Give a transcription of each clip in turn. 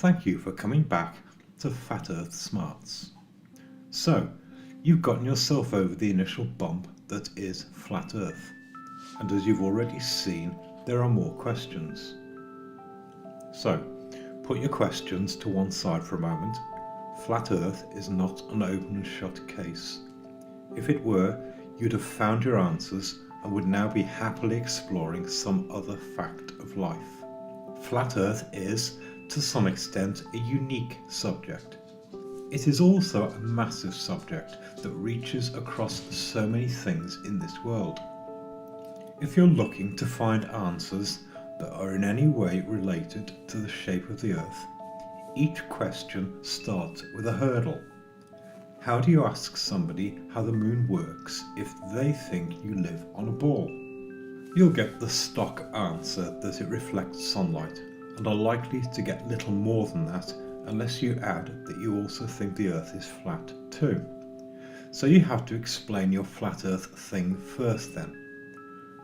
Thank you for coming back to Fat Earth Smarts. So, you've gotten yourself over the initial bump that is Flat Earth, and as you've already seen, there are more questions. So, put your questions to one side for a moment. Flat Earth is not an open and shut case. If it were, you'd have found your answers and would now be happily exploring some other fact of life. Flat Earth is, to some extent, a unique subject. It is also a massive subject that reaches across so many things in this world. If you're looking to find answers that are in any way related to the shape of the Earth, each question starts with a hurdle. How do you ask somebody how the moon works if they think you live on a ball? You'll get the stock answer that it reflects sunlight, and are likely to get little more than that unless you add that you also think the Earth is flat too. So you have to explain your flat Earth thing first then.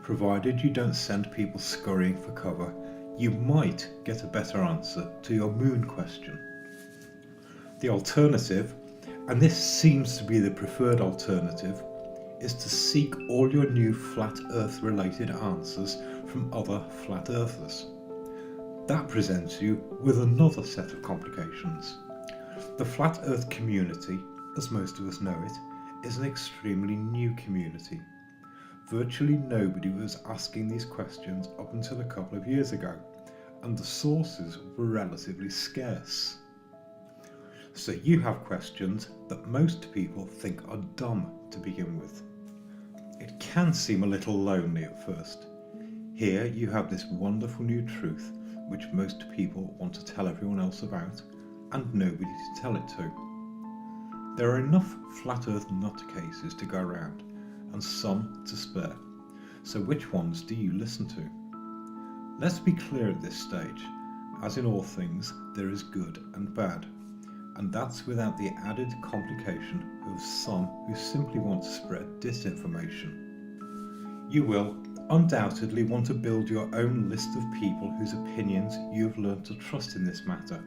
Provided you don't send people scurrying for cover, you might get a better answer to your moon question. The alternative, and this seems to be the preferred alternative, is to seek all your new flat Earth related answers from other flat earthers. That presents you with another set of complications. The flat Earth community, as most of us know it, is an extremely new community. Virtually nobody was asking these questions up until a couple of years ago, and the sources were relatively scarce. So you have questions that most people think are dumb to begin with. It can seem a little lonely at first. Here you have this wonderful new truth which most people want to tell everyone else about, and nobody to tell it to. There are enough flat Earth nutcases to go around, and some to spare. So which ones do you listen to? Let's be clear at this stage. As in all things, there is good and bad, and that's without the added complication of some who simply want to spread disinformation. You will undoubtedly want to build your own list of people whose opinions you have learned to trust in this matter,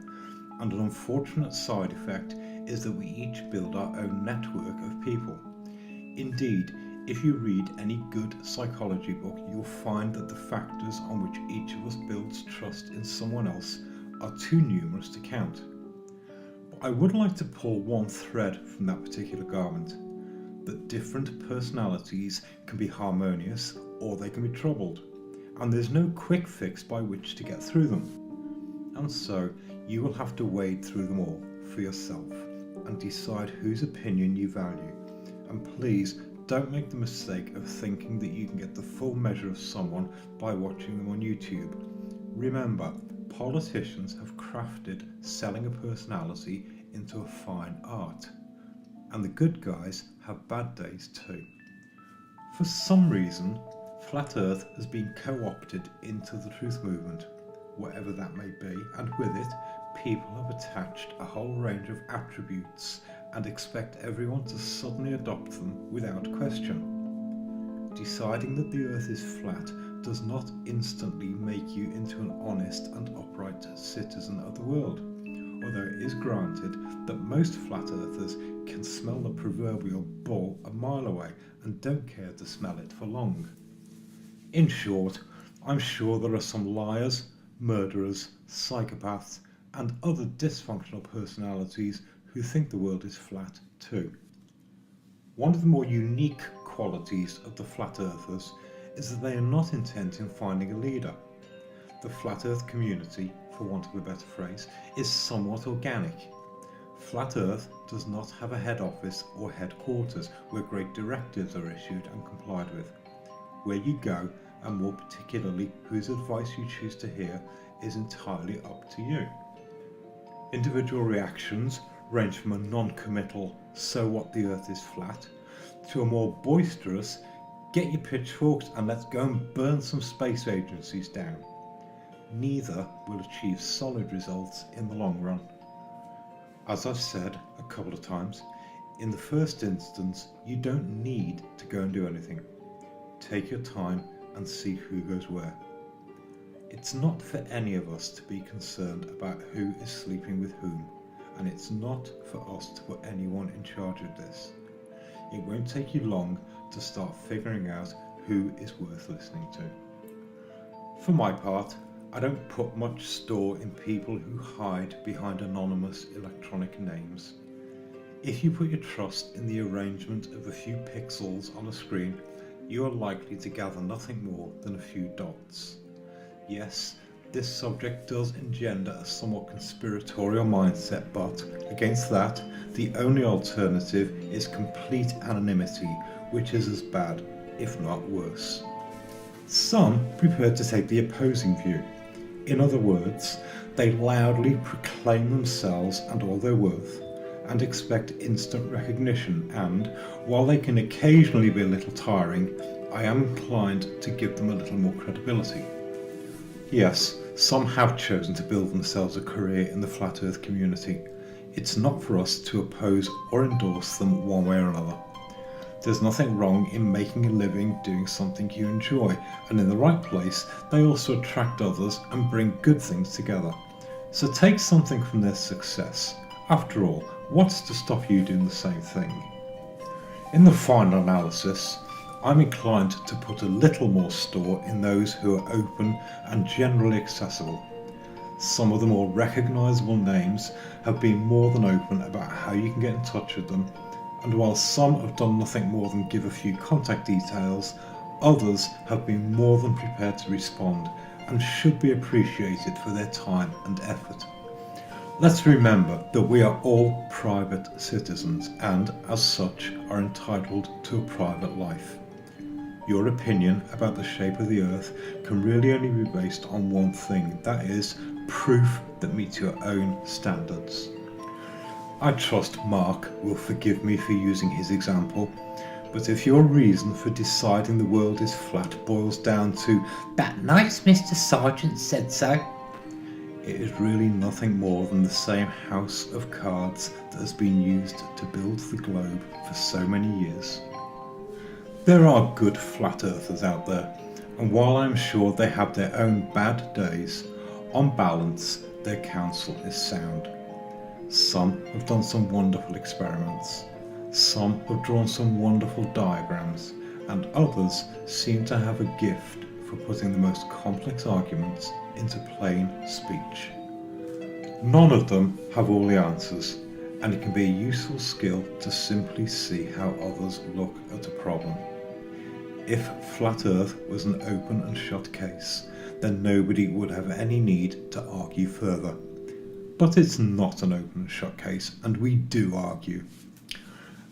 and an unfortunate side effect is that we each build our own network of people. Indeed, if you read any good psychology book, you'll find that the factors on which each of us builds trust in someone else are too numerous to count. But I would like to pull one thread from that particular garment, that different personalities can be harmonious or they can be troubled, and there's no quick fix by which to get through them. And so you will have to wade through them all for yourself and decide whose opinion you value. And please don't make the mistake of thinking that you can get the full measure of someone by watching them on YouTube. Remember, politicians have crafted selling a personality into a fine art. And the good guys have bad days too. For some reason, Flat Earth has been co-opted into the truth movement, whatever that may be, and with it, people have attached a whole range of attributes and expect everyone to suddenly adopt them without question. Deciding that the Earth is flat does not instantly make you into an honest and upright citizen of the world, although it is granted that most flat earthers can smell the proverbial bull a mile away and don't care to smell it for long. In short, I'm sure there are some liars, murderers, psychopaths, and other dysfunctional personalities who think the world is flat too. One of the more unique qualities of the flat earthers is that they are not intent in finding a leader. The flat earth community, for want of a better phrase, is somewhat organic. Flat Earth does not have a head office or headquarters where great directives are issued and complied with. Where you go, and more particularly whose advice you choose to hear, is entirely up to you. Individual reactions range from a non-committal "so what, the Earth is flat" to a more boisterous "get your pitchforks and let's go and burn some space agencies down." Neither will achieve solid results in the long run. As I've said a couple of times, in the first instance, you don't need to go and do anything. Take your time and see who goes where. It's not for any of us to be concerned about who is sleeping with whom, and it's not for us to put anyone in charge of this. It won't take you long to start figuring out who is worth listening to. For my part, I don't put much store in people who hide behind anonymous electronic names. If you put your trust in the arrangement of a few pixels on a screen, you are likely to gather nothing more than a few dots. Yes, this subject does engender a somewhat conspiratorial mindset, but against that, the only alternative is complete anonymity, which is as bad, if not worse. Some prefer to take the opposing view. In other words, they loudly proclaim themselves and all their worth, and expect instant recognition, and, while they can occasionally be a little tiring, I am inclined to give them a little more credibility. Yes, some have chosen to build themselves a career in the flat earth community. It's not for us to oppose or endorse them one way or another. There's nothing wrong in making a living doing something you enjoy, and in the right place, they also attract others and bring good things together. So take something from their success. After all, what's to stop you doing the same thing? In the final analysis, I'm inclined to put a little more store in those who are open and generally accessible. Some of the more recognisable names have been more than open about how you can get in touch with them, and while some have done nothing more than give a few contact details, others have been more than prepared to respond and should be appreciated for their time and effort. Let's remember that we are all private citizens and, as such, are entitled to a private life. Your opinion about the shape of the earth can really only be based on one thing, that is, proof that meets your own standards. I trust Mark will forgive me for using his example, but if your reason for deciding the world is flat boils down to "that nice Mr. Sergeant said so," it is really nothing more than the same house of cards that has been used to build the globe for so many years. There are good flat earthers out there, and while I am sure they have their own bad days, on balance their counsel is sound. Some have done some wonderful experiments, some have drawn some wonderful diagrams, and others seem to have a gift for putting the most complex arguments into plain speech. None of them have all the answers, and it can be a useful skill to simply see how others look at a problem. If flat earth was an open and shut case, then nobody would have any need to argue further. But it's not an open and shut case, and we do argue.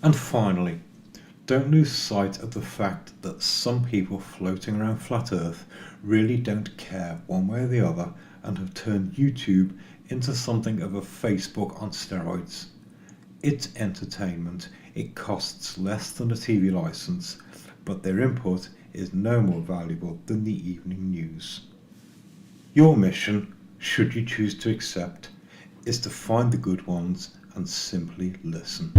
And finally, don't lose sight of the fact that some people floating around flat earth really don't care one way or the other and have turned YouTube into something of a Facebook on steroids. It's entertainment, it costs less than a TV license, but their input is no more valuable than the evening news. Your mission, should you choose to accept, is to find the good ones and simply listen.